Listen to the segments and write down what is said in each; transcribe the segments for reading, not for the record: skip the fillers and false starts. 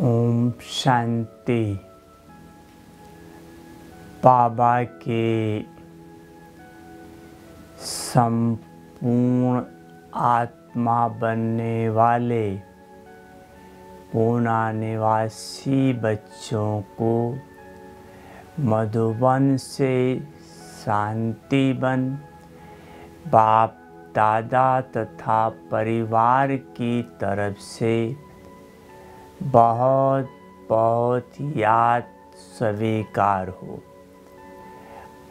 ओम शांति। बाबा के संपूर्ण आत्मा बनने वाले पूना निवासी बच्चों को मधुबन से शांति बन बाप दादा तथा परिवार की तरफ से बहुत बहुत याद स्वीकार हो।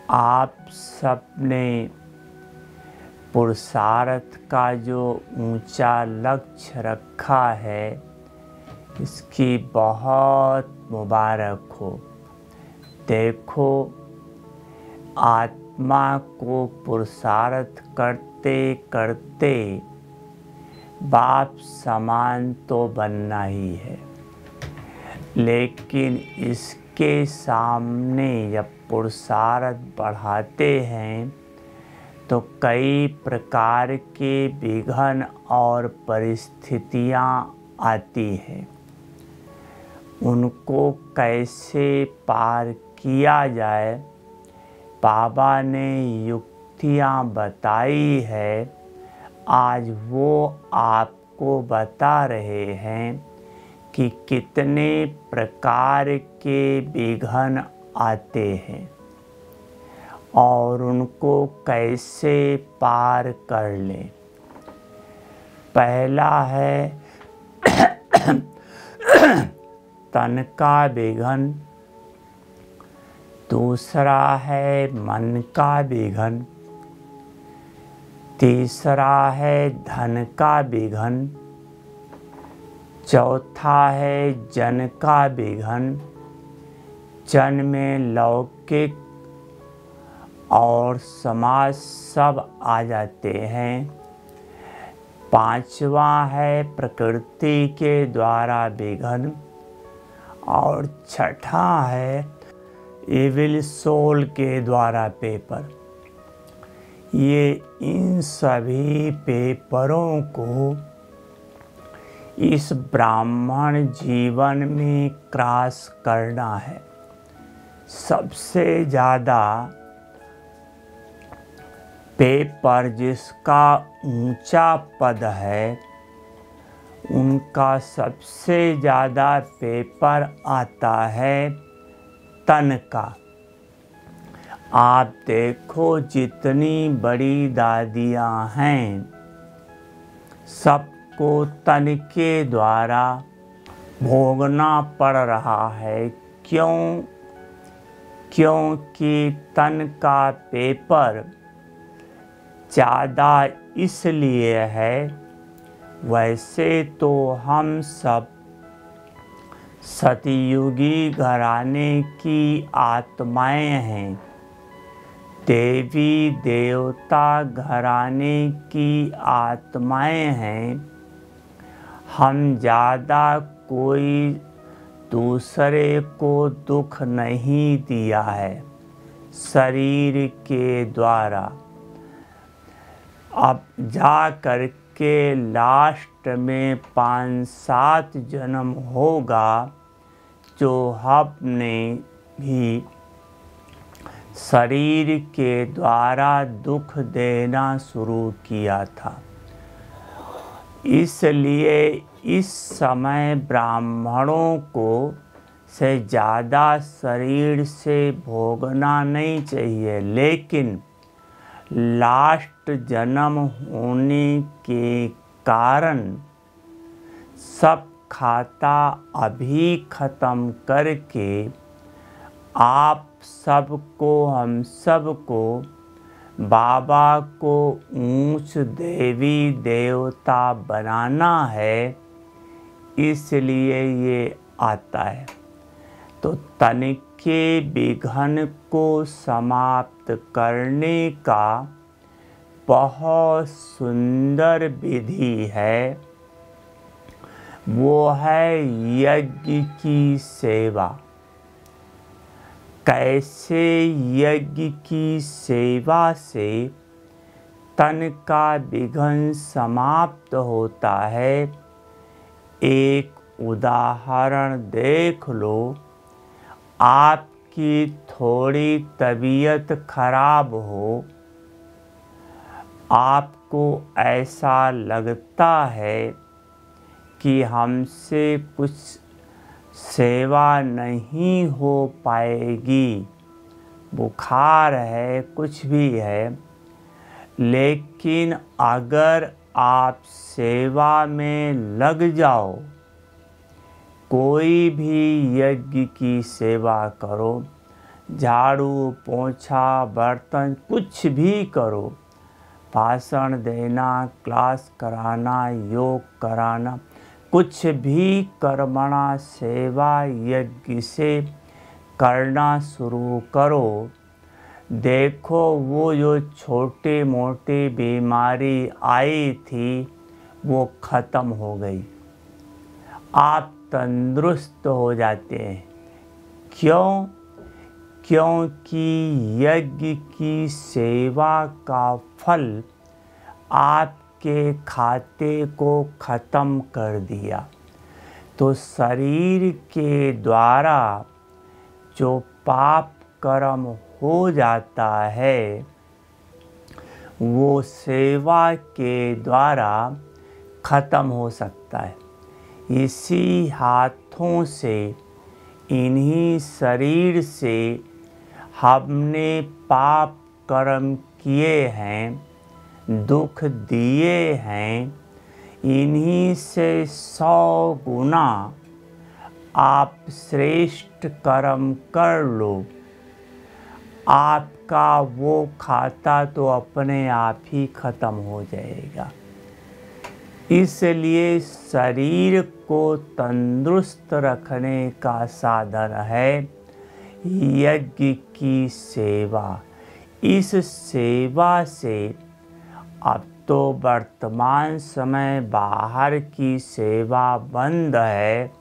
आप सबने पुरुषार्थ का जो ऊंचा लक्ष्य रखा है, इसकी बहुत मुबारक हो। देखो, आत्मा को पुरुषार्थ करते करते बाप समान तो बनना ही है, लेकिन इसके सामने जब पुरुषार्थ बढ़ाते हैं तो कई प्रकार के विघ्न और परिस्थितियां आती हैं। उनको कैसे पार किया जाए, बाबा ने युक्तियां बताई है। आज वो आपको बता रहे हैं कि कितने प्रकार के विघ्न आते हैं और उनको कैसे पार कर लें। पहला है तन का विघ्न, दूसरा है मन का विघ्न, तीसरा है धन का विघ्न, चौथा है जन का विघ्न। जन में लौकिक और समाज सब आ जाते हैं। पांचवा है प्रकृति के द्वारा विघ्न और छठा है इविल सोल के द्वारा पेपर। ये इन सभी पेपरों को इस ब्राह्मण जीवन में क्रॉस करना है। सबसे ज़्यादा पेपर जिसका ऊंचा पद है, उनका सबसे ज़्यादा पेपर आता है तन का। आप देखो, जितनी बड़ी दादियाँ हैं, सबको तन के द्वारा भोगना पड़ रहा है। क्योंकि तन का पेपर ज़्यादा इसलिए है। वैसे तो हम सब सतयुगी घराने की आत्माएं हैं, देवी देवता घराने की आत्माएं हैं। हम ज़्यादा कोई दूसरे को दुख नहीं दिया है शरीर के द्वारा। अब जा कर के लास्ट में 5-7 जन्म होगा जो हमने भी शरीर के द्वारा दुख देना शुरू किया था। इसलिए इस समय ब्राह्मणों को से ज़्यादा शरीर से भोगना नहीं चाहिए, लेकिन लास्ट जन्म होने के कारण सब खाता अभी ख़त्म करके आप सबको, हम सबको बाबा को ऊंच देवी देवता बनाना है। इसलिए ये आता है। तो तन के विघ्न को समाप्त करने का बहुत सुंदर विधि है। वो है यज्ञ की सेवा। कैसे यज्ञ की सेवा से तन का विघ्न समाप्त होता है। एक उदाहरण देख लो। आपकी थोड़ी तबीयत खराब हो, आपको ऐसा लगता है कि हमसे कुछ सेवा नहीं हो पाएगी, बुखार है, कुछ भी है, लेकिन अगर आप सेवा में लग जाओ, कोई भी यज्ञ की सेवा करो, झाड़ू पोंछा बर्तन कुछ भी करो, भाषण देना, क्लास कराना, योग कराना, कुछ भी कर्मणा सेवा यज्ञ से करना शुरू करो। देखो वो जो छोटी मोटी बीमारी आई थी वो ख़त्म हो गई, आप तंदुरुस्त हो जाते हैं। क्यों? क्योंकि यज्ञ की सेवा का फल आपके खाते को ख़त्म कर दिया। तो शरीर के द्वारा जो पाप कर्म हो जाता है वो सेवा के द्वारा ख़त्म हो सकता है। इसी हाथों से, इन्हीं शरीर से हमने पाप कर्म किए हैं, दुख दिए हैं, इन्हीं से 100 गुना आप श्रेष्ठ कर्म कर लो, आपका वो खाता तो अपने आप ही ख़त्म हो जाएगा। इसलिए शरीर को तंदुरुस्त रखने का साधन है यज्ञ की सेवा। इस सेवा से अब तो वर्तमान समय बाहर की सेवा बंद है,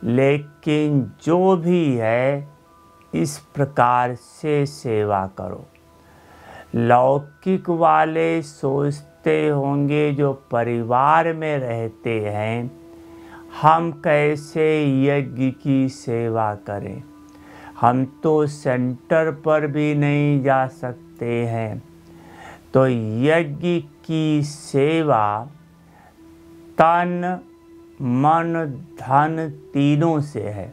लेकिन जो भी है इस प्रकार से सेवा करो। लौकिक वाले सोचते होंगे जो परिवार में रहते हैं, हम कैसे यज्ञ की सेवा करें, हम तो सेंटर पर भी नहीं जा सकते हैं। तो यज्ञ की सेवा तन मन धन तीनों से है।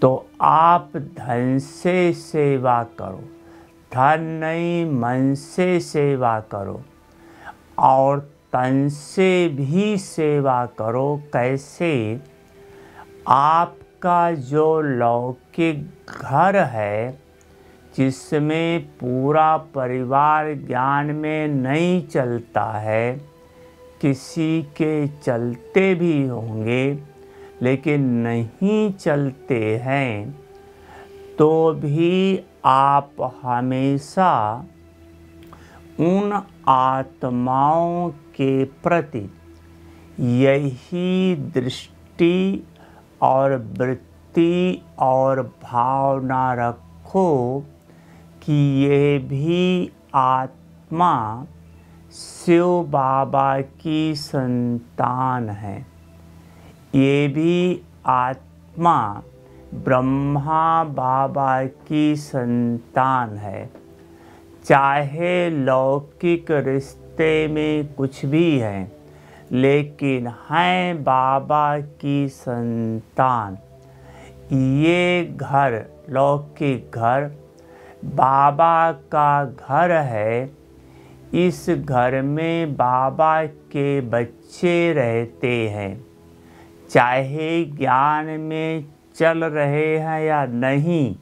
तो आप धन से सेवा करो, धन नहीं मन से सेवा करो, और तन से भी सेवा करो। कैसे? आपका जो लौकिक घर है जिसमें पूरा परिवार ज्ञान में नहीं चलता है, किसी के चलते भी होंगे लेकिन नहीं चलते हैं, तो भी आप हमेशा उन आत्माओं के प्रति यही दृष्टि और वृत्ति और भावना रखो कि ये भी आत्मा शिव बाबा की संतान है, ये भी आत्मा ब्रह्मा बाबा की संतान है। चाहे लौकिक रिश्ते में कुछ भी है, लेकिन हैं बाबा की संतान। ये घर, लौकिक घर बाबा का घर है। इस घर में बाबा के बच्चे रहते हैं, चाहे ज्ञान में चल रहे हैं या नहीं।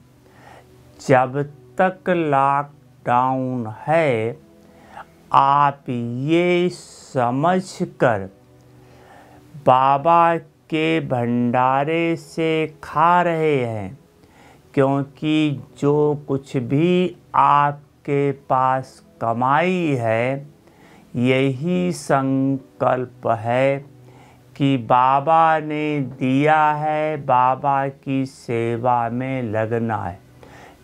जब तक लॉकडाउन है, आप ये समझकर बाबा के भंडारे से खा रहे हैं, क्योंकि जो कुछ भी आपके पास कमाई है, यही संकल्प है कि बाबा ने दिया है, बाबा की सेवा में लगना है।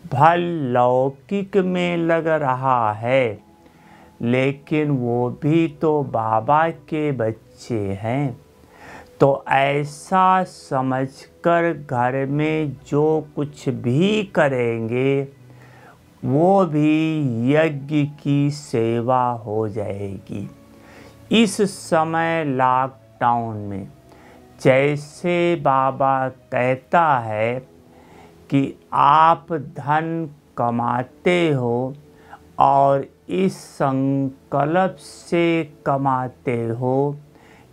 भल लौकिक में लग रहा है, लेकिन वो भी तो बाबा के बच्चे हैं। तो ऐसा समझकर घर में जो कुछ भी करेंगे वो भी यज्ञ की सेवा हो जाएगी। इस समय लॉकडाउन में जैसे बाबा कहता है कि आप धन कमाते हो और इस संकल्प से कमाते हो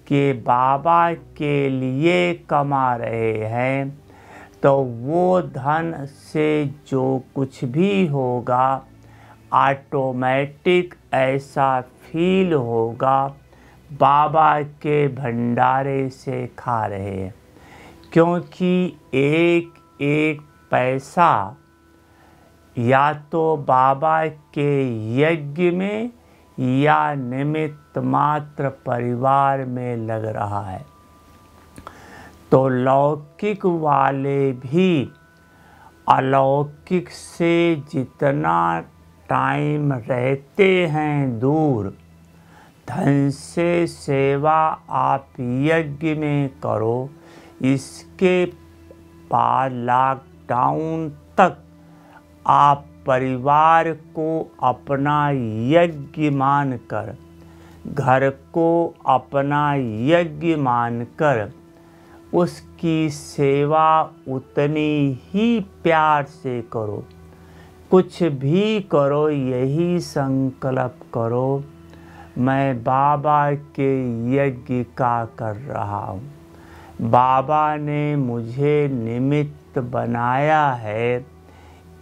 कि बाबा के लिए कमा रहे हैं, तो वो धन से जो कुछ भी होगा ऑटोमेटिक ऐसा फील होगा बाबा के भंडारे से खा रहे हैं, क्योंकि एक एक पैसा या तो बाबा के यज्ञ में या निमित्त मात्र परिवार में लग रहा है। तो लौकिक वाले भी अलौकिक से जितना टाइम रहते हैं दूर, धन से सेवा आप यज्ञ में करो। इसके बाद लॉकडाउन तक आप परिवार को अपना यज्ञ मानकर, घर को अपना यज्ञ मानकर उसकी सेवा उतनी ही प्यार से करो। कुछ भी करो, यही संकल्प करो, मैं बाबा के यज्ञ का कर रहा हूँ। बाबा ने मुझे निमित्त बनाया है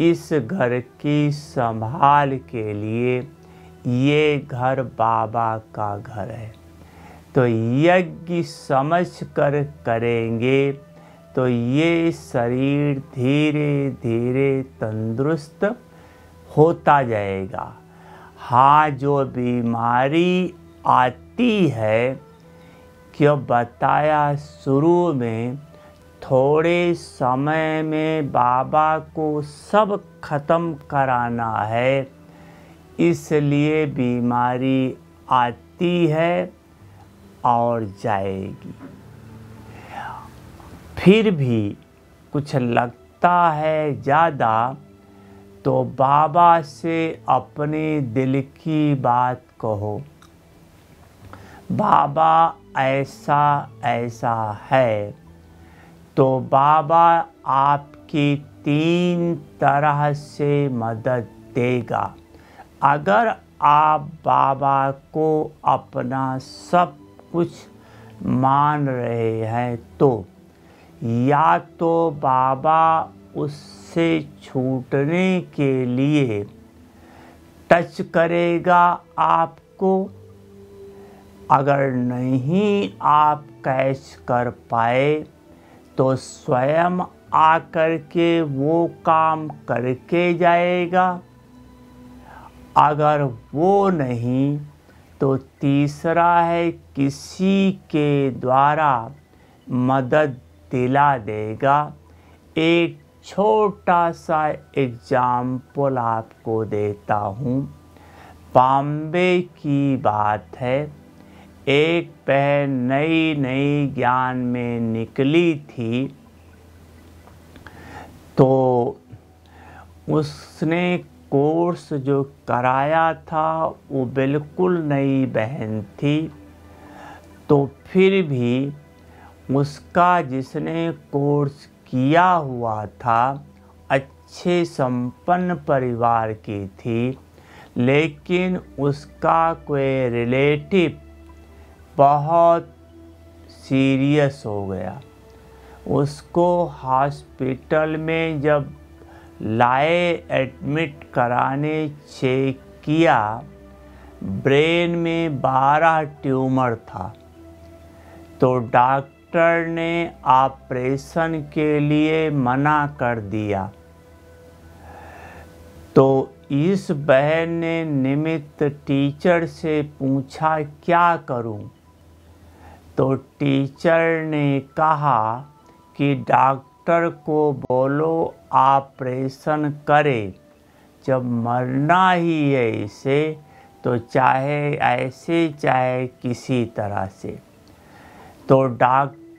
इस घर की संभाल के लिए। ये घर बाबा का घर है, तो यज्ञ समझ कर करेंगे तो ये शरीर धीरे धीरे तंदुरुस्त होता जाएगा। हाँ, जो बीमारी आती है, क्यों बताया शुरू में, थोड़े समय में बाबा को सब खत्म कराना है, इसलिए बीमारी आती है और जाएगी। फिर भी कुछ लगता है ज़्यादा, तो बाबा से अपने दिल की बात कहो, बाबा ऐसा ऐसा है। तो बाबा आपकी 3 तरह से मदद देगा। अगर आप बाबा को अपना सब कुछ मान रहे हैं तो या तो बाबा उससे छूटने के लिए टच करेगा आपको, अगर नहीं आप कैच कर पाए तो स्वयं आकर के वो काम करके जाएगा। अगर वो नहीं तो तीसरा है, किसी के द्वारा मदद दिला देगा। एक छोटा सा एग्जाम्पल आपको देता हूँ। बॉम्बे की बात है, एक बहन नई नई ज्ञान में निकली थी, तो उसने कोर्स जो कराया था वो बिल्कुल नई बहन थी। तो फिर भी उसका जिसने कोर्स किया हुआ था अच्छे संपन्न परिवार की थी, लेकिन उसका कोई रिलेटिव बहुत सीरियस हो गया। उसको हॉस्पिटल में जब लाए एडमिट कराने, चेक किया, ब्रेन में 12 ट्यूमर था। तो डॉक्टर ने ऑपरेशन के लिए मना कर दिया। तो इस बहन ने निमित्त टीचर से पूछा क्या करूं? तो टीचर ने कहा कि डॉक्टर को बोलो ऑपरेशन करे, जब मरना ही है इसे तो चाहे ऐसे चाहे किसी तरह से। तो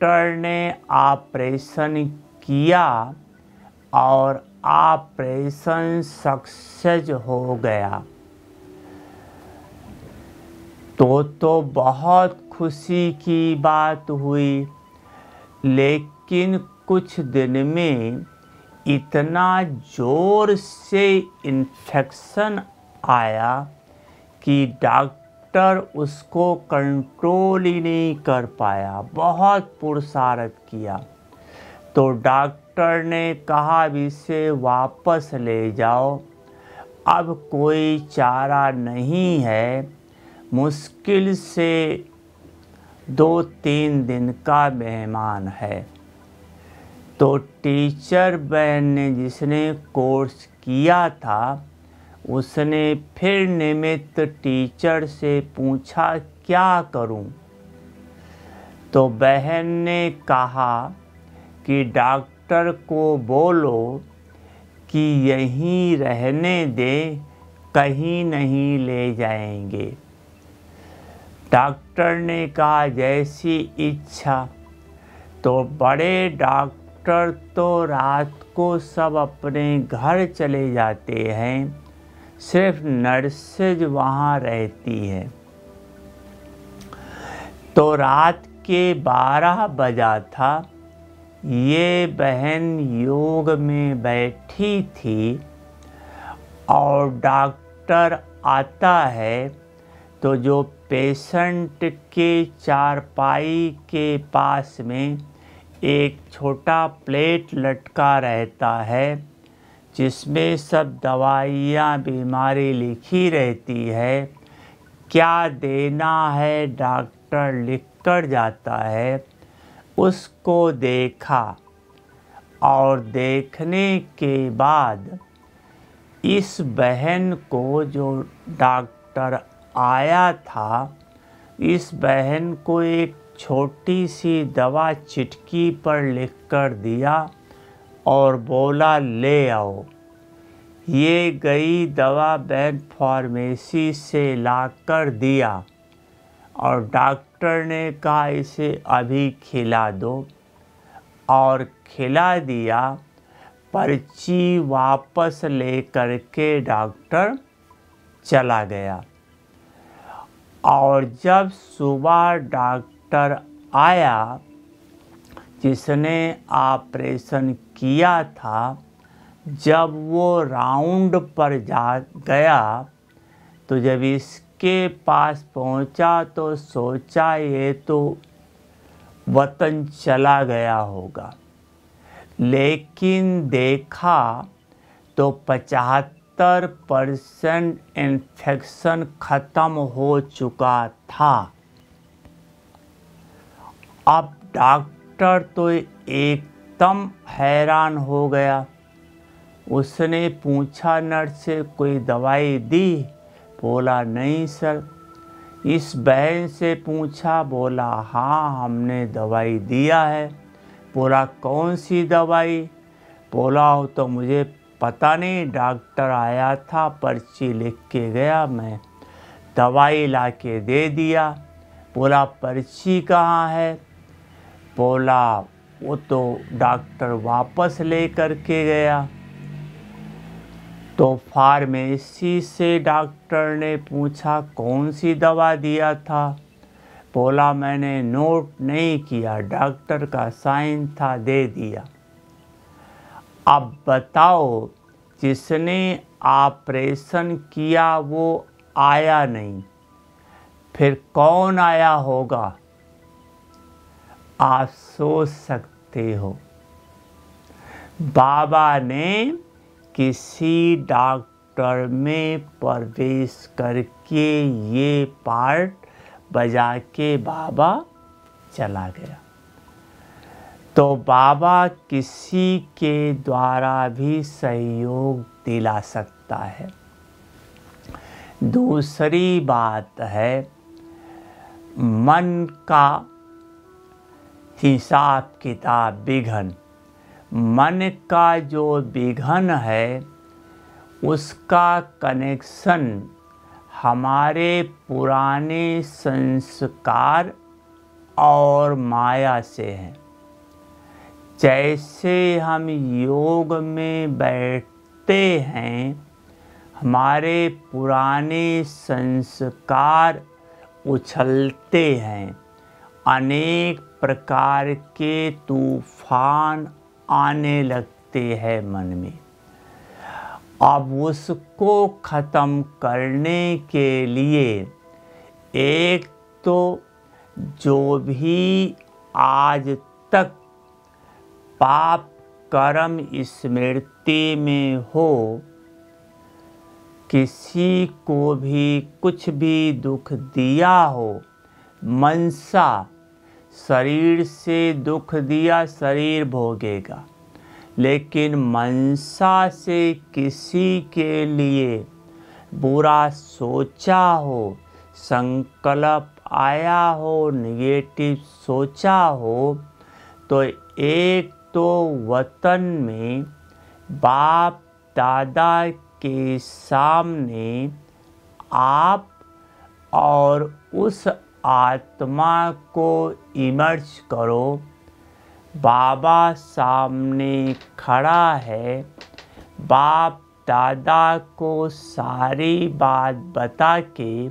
डॉक्टर ने ऑपरेशन किया और ऑपरेशन सक्सेस हो गया तो बहुत खुशी की बात हुई। लेकिन कुछ दिन में इतना ज़ोर से इन्फेक्शन आया कि डॉक्टर उसको कंट्रोल ही नहीं कर पाया, बहुत पुरुषार्थ किया। तो डॉक्टर ने कहा इसे वापस ले जाओ, अब कोई चारा नहीं है, मुश्किल से 2-3 दिन का मेहमान है। तो टीचर बहन ने, जिसने कोर्स किया था, उसने फिर निमित्त टीचर से पूछा क्या करूं? तो बहन ने कहा कि डॉक्टर को बोलो कि यहीं रहने दे, कहीं नहीं ले जाएंगे। डॉक्टर ने कहा जैसी इच्छा। तो बड़े डॉक्टर तो रात को सब अपने घर चले जाते हैं, सिर्फ नर्सेज वहाँ रहती है। तो रात के 12 बजा था, ये बहन योग में बैठी थी और डॉक्टर आता है तो जो पेशेंट के चारपाई के पास में एक छोटा प्लेट लटका रहता है, जिसमें सब दवाइयाँ बीमारी लिखी रहती है, क्या देना है डॉक्टर लिख कर जाता है। उसको देखा और देखने के बाद इस बहन को, जो डॉक्टर आया था, इस बहन को एक छोटी सी दवा चिटकी पर लिख कर दिया और बोला ले आओ। ये गई दवा बहन फार्मेसी से ला कर दिया और डॉक्टर ने कहा इसे अभी खिला दो और खिला दिया। पर्ची वापस ले कर के डॉक्टर चला गया। और जब सुबह डॉक्टर आया जिसने ऑपरेशन किया था, जब वो राउंड पर गया तो जब इसके पास पहुंचा तो सोचा ये तो वतन चला गया होगा, लेकिन देखा तो 75% इन्फेक्शन ख़त्म हो चुका था। अब डॉक्टर तो एकदम हैरान हो गया। उसने पूछा नर्स से कोई दवाई दी? बोला नहीं सर। इस बहन से पूछा, बोला हाँ हमने दवाई दिया है। बोला कौन सी दवाई? बोला हो तो मुझे पता नहीं, डॉक्टर आया था पर्ची लिख के गया, मैं दवाई ला के दे दिया। बोला पर्ची कहाँ है? बोला वो तो डॉक्टर वापस ले कर के गया। तो फार्मेसी से डॉक्टर ने पूछा कौन सी दवा दिया था? बोला मैंने नोट नहीं किया, डॉक्टर का साइन था, दे दिया। अब बताओ, जिसने ऑपरेशन किया वो आया नहीं, फिर कौन आया होगा? आप सोच सकते हो। बाबा ने किसी डॉक्टर में प्रवेश करके ये पार्ट बजा के बाबा चला गया। तो बाबा किसी के द्वारा भी सहयोग दिला सकता है। दूसरी बात है, मन का हिसाब किताब विघन। मन का जो विघन है उसका कनेक्शन हमारे पुराने संस्कार और माया से है। जैसे हम योग में बैठते हैं, हमारे पुराने संस्कार उछलते हैं, अनेक प्रकार के तूफान आने लगते हैं मन में। अब उसको ख़त्म करने के लिए एक तो जो भी आज तक पाप कर्म स्मृति में हो, किसी को भी कुछ भी दुख दिया हो, मनसा शरीर से दुख दिया, शरीर भोगेगा, लेकिन मनसा से किसी के लिए बुरा सोचा हो, संकल्प आया हो, नेगेटिव सोचा हो, तो एक तो वतन में बाप दादा के सामने आप और उस आत्मा को इमर्ज करो। बाबा सामने खड़ा है, बाप दादा को सारी बात बता के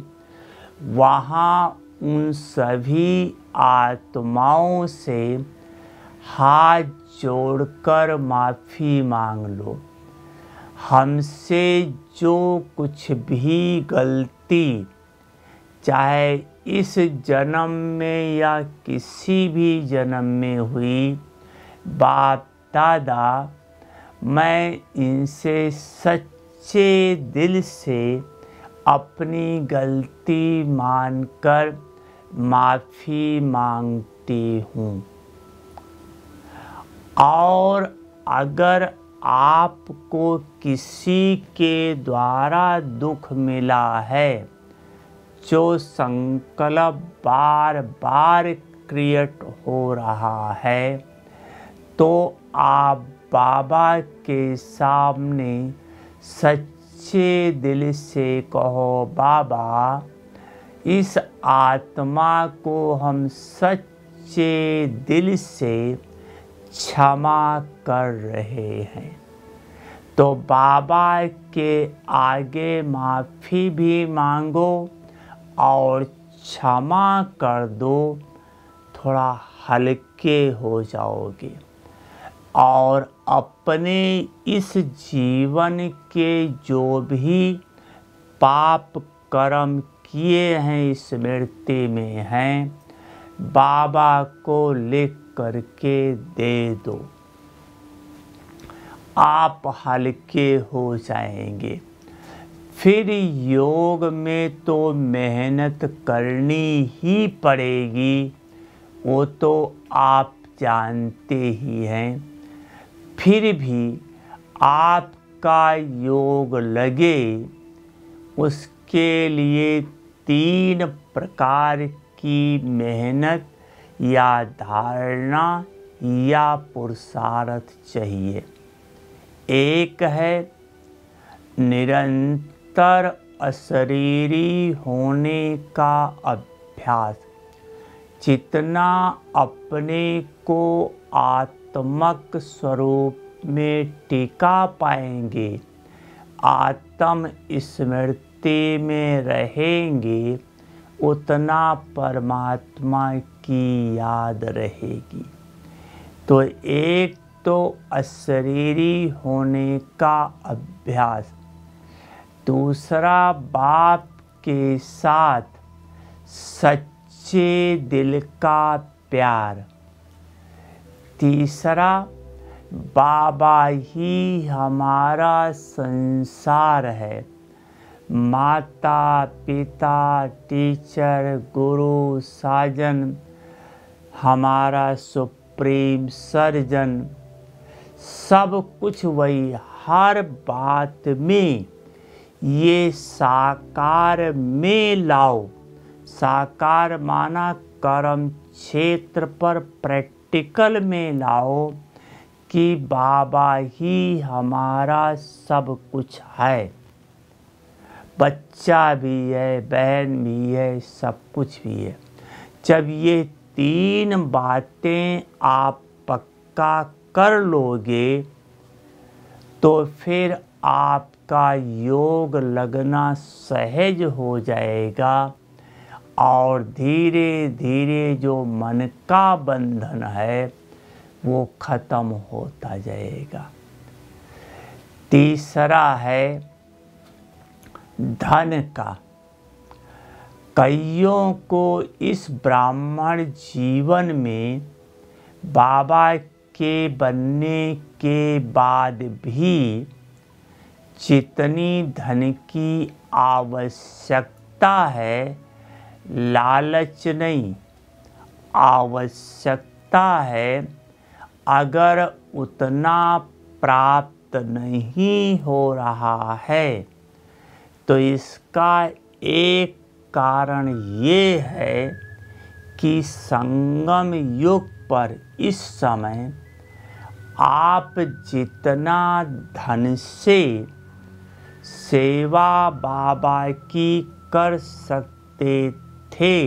वहाँ उन सभी आत्माओं से हाथ जोड़कर माफ़ी मांग लो। हमसे जो कुछ भी गलती, चाहे इस जन्म में या किसी भी जन्म में हुई, बाप दादा मैं इनसे सच्चे दिल से अपनी गलती मानकर माफ़ी मांगती हूँ। और अगर आपको किसी के द्वारा दुख मिला है, जो संकल्प बार बार क्रिएट हो रहा है, तो आप बाबा के सामने सच्चे दिल से कहो, बाबा इस आत्मा को हम सच्चे दिल से क्षमा कर रहे हैं। तो बाबा के आगे माफ़ी भी मांगो और क्षमा कर दो, थोड़ा हल्के हो जाओगे। और अपने इस जीवन के जो भी पाप कर्म किए हैं, स्मृति में हैं, बाबा को लिख करके दे दो, आप हल्के हो जाएंगे। फिर योग में तो मेहनत करनी ही पड़ेगी, वो तो आप जानते ही हैं। फिर भी आपका योग लगे, उसके लिए 3 प्रकार की मेहनत या धारणा या पुरुषार्थ चाहिए। एक है निरंतर अशरीरी होने का अभ्यास। जितना अपने को आत्मक स्वरूप में टिका पाएंगे, आत्म स्मृति में रहेंगे, उतना परमात्मा की याद रहेगी। तो एक तो अशरीरी होने का अभ्यास, दूसरा बाप के साथ सच्चे दिल का प्यार, तीसरा बाबा ही हमारा संसार है। माता पिता टीचर गुरु साजन हमारा सुप्रीम सर्जन, सब कुछ वही। हर बात में ये साकार में लाओ। साकार माना कर्म क्षेत्र पर प्रैक्टिकल में लाओ कि बाबा ही हमारा सब कुछ है। बच्चा भी है, बहन भी है, सब कुछ भी है। जब ये 3 बातें आप पक्का कर लोगे तो फिर आपका योग लगना सहज हो जाएगा और धीरे धीरे जो मन का बंधन है वो खत्म होता जाएगा। तीसरा है धन का। कईयों को इस ब्राह्मण जीवन में बाबा के बनने के बाद भी जितनी धन की आवश्यकता है, लालच नहीं, आवश्यकता है, अगर उतना प्राप्त नहीं हो रहा है तो इसका एक कारण ये है कि संगम युग पर इस समय आप जितना धन से सेवा बाबा की कर सकते थे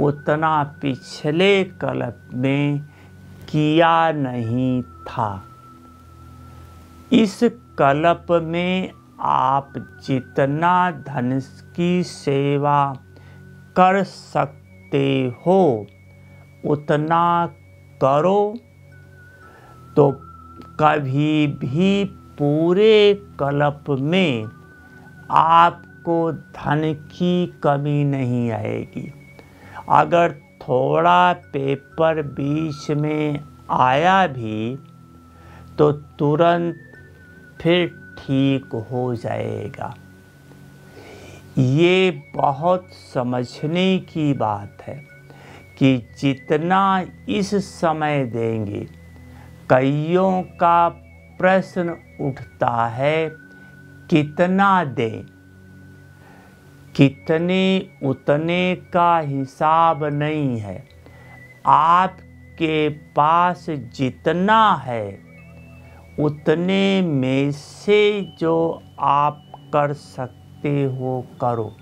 उतना पिछले कल्प में किया नहीं था। इस कल्प में आप जितना धन की सेवा कर सकते हो उतना करो, तो कभी भी पूरे कल्प में आपको धन की कमी नहीं आएगी। अगर थोड़ा पेपर बीच में आया भी तो तुरंत फिर ठीक हो जाएगा। ये बहुत समझने की बात है कि जितना इस समय देंगे, कईयों का प्रश्न उठता है कितना दें, कितने उतने का हिसाब नहीं है। आपके पास जितना है उतने में से जो आप कर सकते हो करो।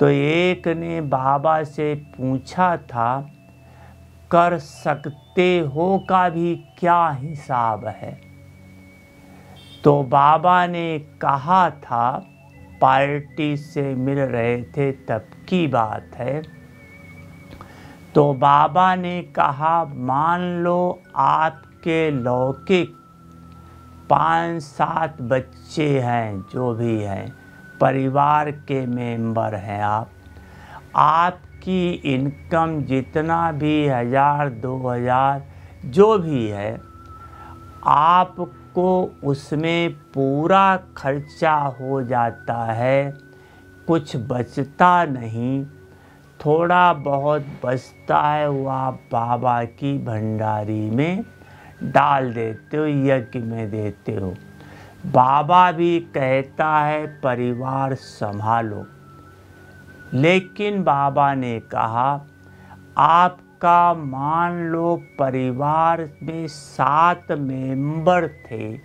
तो एक ने बाबा से पूछा था कर सकते हो का भी क्या हिसाब है। तो बाबा ने कहा था, पार्टी से मिल रहे थे तब की बात है, तो बाबा ने कहा मान लो आपके लौकिक 5-7 बच्चे हैं, जो भी हैं, परिवार के मेंबर हैं आपकी इनकम जितना भी 1000-2000 जो भी है, आपको उसमें पूरा खर्चा हो जाता है, कुछ बचता नहीं, थोड़ा बहुत बचता है वो आप बाबा की भंडारी में डाल देते हो, यज्ञ में देते हो। बाबा भी कहता है परिवार संभालो, लेकिन बाबा ने कहा आपका मान लो परिवार में 7 मेंबर थे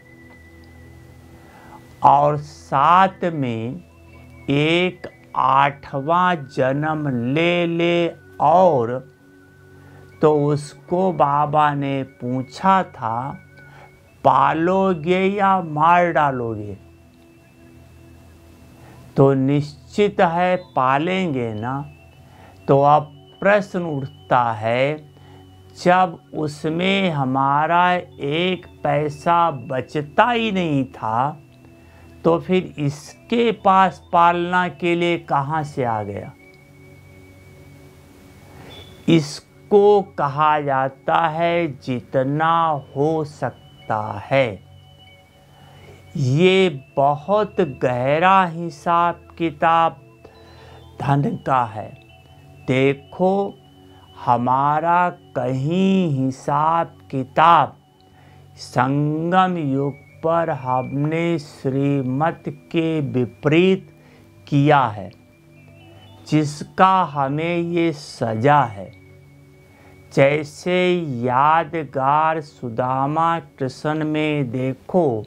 और 7 में एक 8वां जन्म ले और तो उसको बाबा ने पूछा था पालोगे या मार डालोगे। तो निश्चित है पालेंगे ना। तो अब प्रश्न उठता है जब उसमें हमारा 1 पैसा बचता ही नहीं था तो फिर इसके पास पालना के लिए कहाँ से आ गया। इसको कहा जाता है जितना हो सकता है। ये बहुत गहरा हिसाब किताब धन का है। देखो हमारा कहीं हिसाब किताब संगम युग पर हमने श्रीमत के विपरीत किया है, जिसका हमें ये सजा है। जैसे यादगार सुदामा कृष्ण में देखो,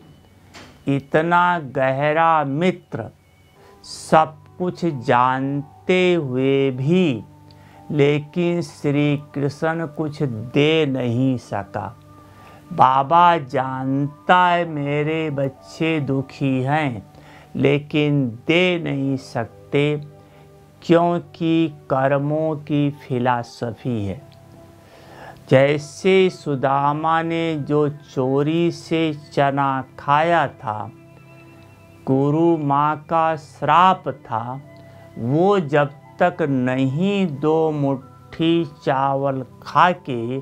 इतना गहरा मित्र सब कुछ जानते हुए भी लेकिन श्री कृष्ण कुछ दे नहीं सका। बाबा जानता है मेरे बच्चे दुखी हैं, लेकिन दे नहीं सकते क्योंकि कर्मों की फिलॉसफी है। जैसे सुदामा ने जो चोरी से चना खाया था, गुरु माँ का श्राप था, वो जब तक नहीं 2 मुट्ठी चावल खा के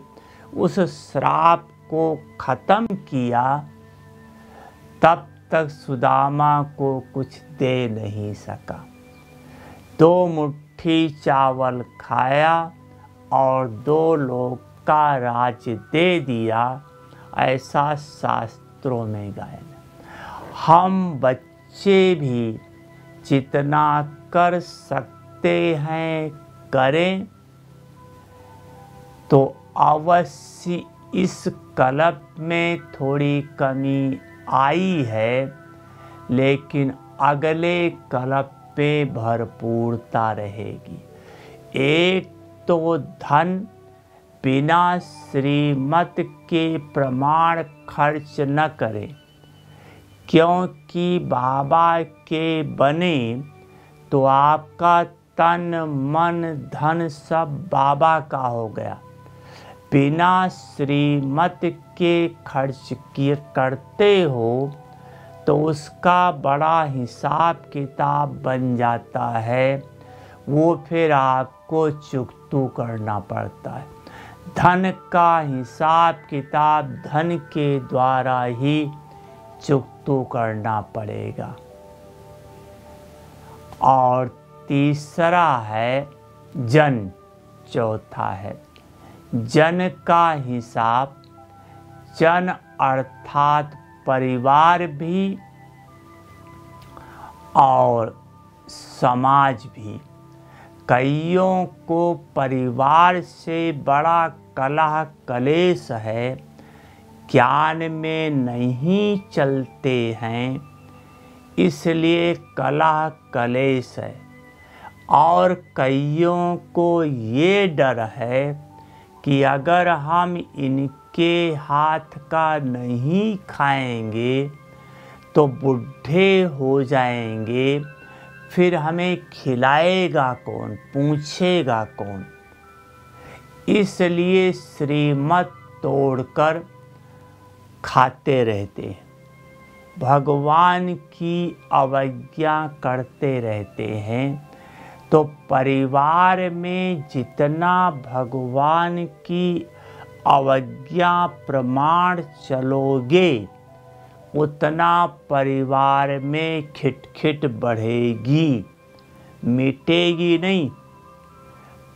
उस श्राप को खत्म किया, तब तक सुदामा को कुछ दे नहीं सका। 2 मुट्ठी चावल खाया और 2 लोग का राज दे दिया, ऐसा शास्त्रों में गायन। हम बच्चे भी जितना कर सकते हैं करें, तो अवश्य इस कल्प में थोड़ी कमी आई है, लेकिन अगले कल्प में भरपूरता रहेगी। एक तो धन बिना श्रीमत के प्रमाण खर्च न करें, क्योंकि बाबा के बने तो आपका तन मन धन सब बाबा का हो गया। बिना श्रीमत के खर्च करते हो तो उसका बड़ा हिसाब किताब बन जाता है, वो फिर आपको चुकतू करना पड़ता है। धन का हिसाब किताब धन के द्वारा ही चुकतू करना पड़ेगा। और तीसरा है जन, चौथा है जन का हिसाब। जन अर्थात परिवार भी और समाज भी। कईयों को परिवार से बड़ा कलह कलेश है, ज्ञान में नहीं चलते हैं, इसलिए कलह कलेश है। और कईयों को ये डर है कि अगर हम इनके हाथ का नहीं खाएंगे तो बूढ़े हो जाएंगे, फिर हमें खिलाएगा कौन, पूछेगा कौन। इसलिए श्रीमत तोड़कर खाते रहते हैं, भगवान की अवज्ञा करते रहते हैं। तो परिवार में जितना भगवान की अवज्ञा प्रमाण चलोगे, उतना परिवार में खिटखिट बढ़ेगी, मिटेगी नहीं।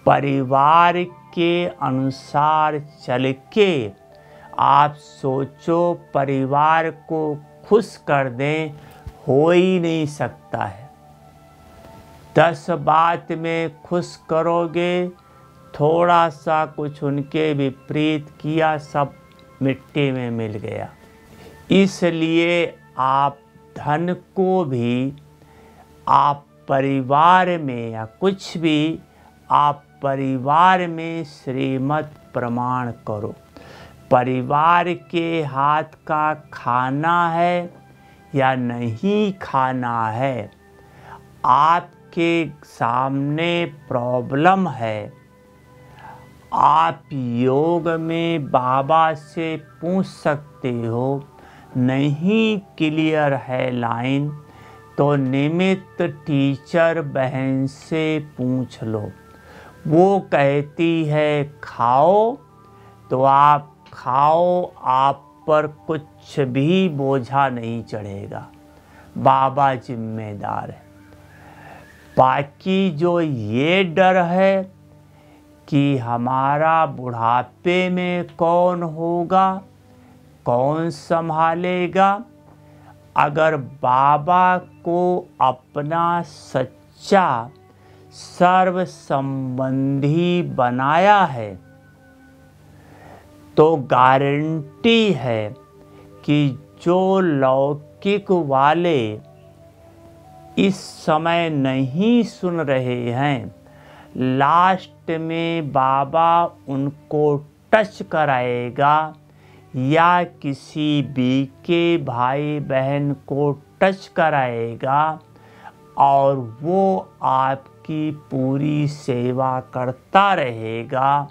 परिवार के अनुसार चल के आप सोचो, परिवार को खुश कर दें, हो ही नहीं सकता है। 10 बात में खुश करोगे, थोड़ा सा कुछ उनके विपरीत किया, सब मिट्टी में मिल गया। इसलिए आप धन को भी आप परिवार में या कुछ भी आप परिवार में श्रीमत प्रमाण करो। परिवार के हाथ का खाना है या नहीं खाना है, आपके सामने प्रॉब्लम है, आप योग में बाबा से पूछ सकते हो। नहीं क्लियर है लाइन तो निमित्त टीचर बहन से पूछ लो। वो कहती है खाओ तो आप खाओ, आप पर कुछ भी बोझा नहीं चढ़ेगा, बाबा जिम्मेदार है। बाकी जो ये डर है कि हमारा बुढ़ापे में कौन होगा, कौन संभालेगा, अगर बाबा को अपना सच्चा सर्व संबंधी बनाया है तो गारंटी है कि जो लौकिक वाले इस समय नहीं सुन रहे हैं, लास्ट लास्ट में बाबा उनको टच कराएगा या किसी बीके भाई बहन को टच कराएगा और वो आपकी पूरी सेवा करता रहेगा,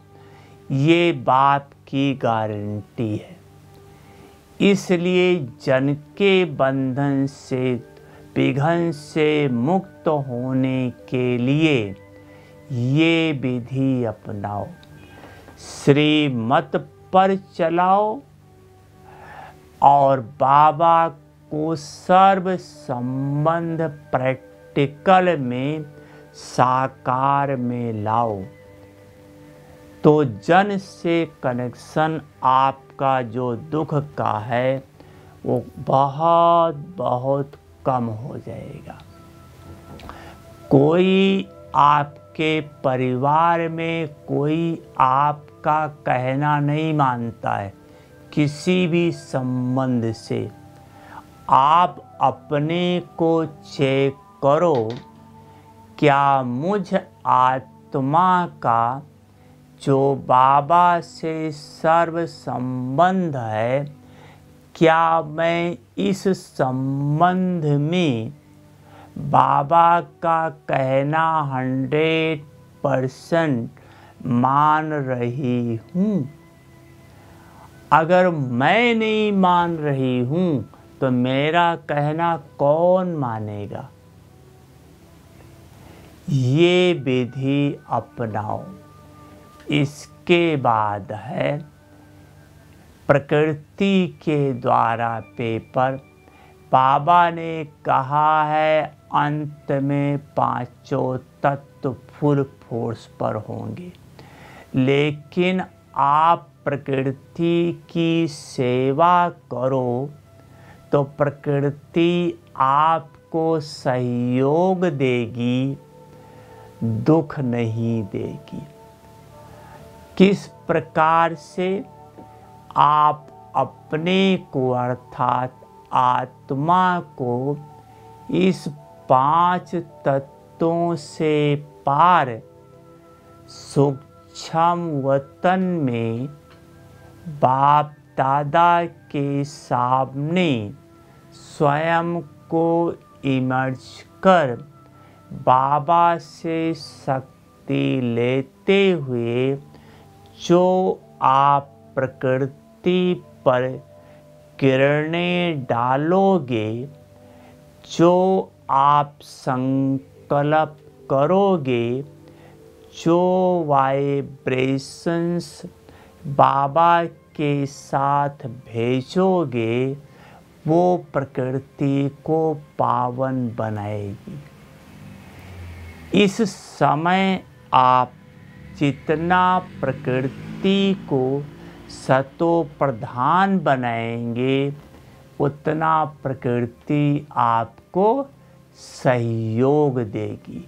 ये बाप की गारंटी है। इसलिए जन के बंधन से, विघन से मुक्त होने के लिए ये विधि अपनाओ, श्रीमत पर चलाओ और बाबा को सर्व संबंध प्रैक्टिकल में साकार में लाओ, तो जन से कनेक्शन आपका जो दुख का है वो बहुत बहुत कम हो जाएगा। कोई आपके परिवार में कोई आपका कहना नहीं मानता है, किसी भी संबंध से। आप अपने को चेक करो, क्या मुझ आत्मा का जो बाबा से सर्व संबंध है, क्या मैं इस संबंध में बाबा का कहना 100% मान रही हूँ? अगर मैं नहीं मान रही हूँ तो मेरा कहना कौन मानेगा? ये विधि अपनाओ। इसके बाद है प्रकृति के द्वारा पेपर। बाबा ने कहा है अंत में पांचों तत्व फुल फोर्स पर होंगे, लेकिन आप प्रकृति की सेवा करो तो प्रकृति आपको सहयोग देगी, दुख नहीं देगी। किस प्रकार से? आप अपने को अर्थात आत्मा को इस 5 तत्वों से पार सूक्ष्म वतन में बाप दादा के सामने स्वयं को इमर्ज कर बाबा से शक्ति लेते हुए जो आप प्रकृति पर किरणें डालोगे, जो आप संकल्प करोगे, जो वाइब्रेशंस बाबा के साथ भेजोगे, वो प्रकृति को पावन बनाएगी। इस समय आप जितना प्रकृति को सतो प्रधान बनाएंगे, उतना प्रकृति आपको सहयोग देगी।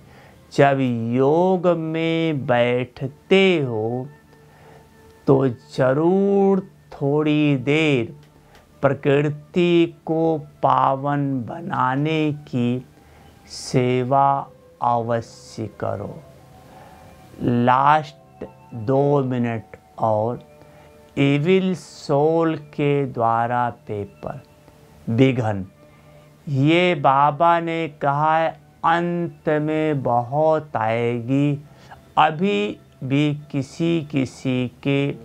जब योग में बैठते हो तो जरूर थोड़ी देर प्रकृति को पावन बनाने की सेवा अवश्य करो। लास्ट 2 मिनट और इविल सोल के द्वारा पेपर विघन। ये बाबा ने कहा है अंत में बहुत आएगी, अभी भी किसी किसी के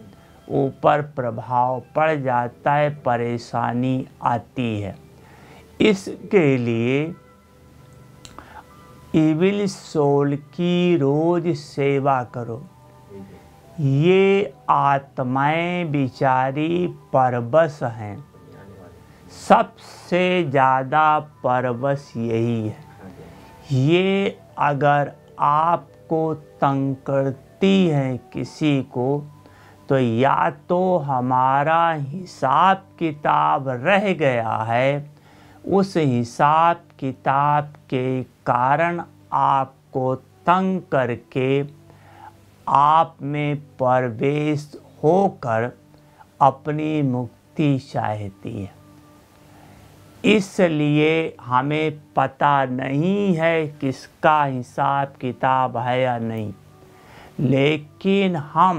ऊपर प्रभाव पड़ जाता है, परेशानी आती है। इसके लिए इविल सोल की रोज सेवा करो। ये आत्माएं बिचारी परवश हैं, सबसे ज़्यादा परवश यही है। ये अगर आपको तंग करती हैं किसी को, तो या तो हमारा हिसाब किताब रह गया है, उस हिसाब किताब के कारण आपको तंग करके आप में प्रवेश होकर अपनी मुक्ति चाहती है। इसलिए हमें पता नहीं है किसका हिसाब किताब है या नहीं। लेकिन हम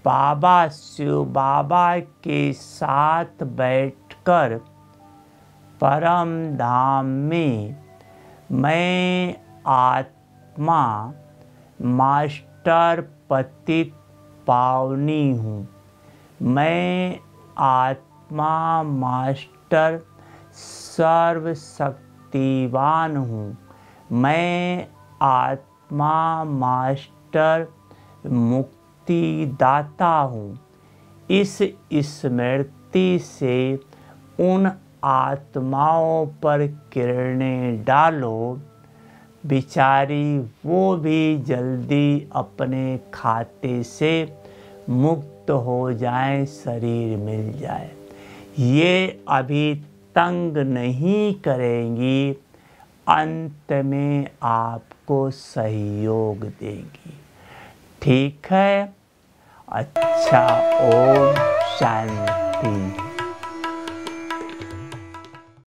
बाबा शिव बाबा के साथ बैठकर परम धाम में मैं आत्मा मास्टर पतित पावनी हूँ, मैं आत्मा मास्टर सर्वशक्तिवान हूँ, मैं आत्मा मास्टर मुक्तिदाता हूँ। इस स्मृति से उन आत्माओं पर किरणें डालो, बिचारी वो भी जल्दी अपने खाते से मुक्त हो जाएं, शरीर मिल जाए। ये अभी तंग नहीं करेंगी, अंत में आपको सहयोग देगी। ठीक है? अच्छा, ओम शांति।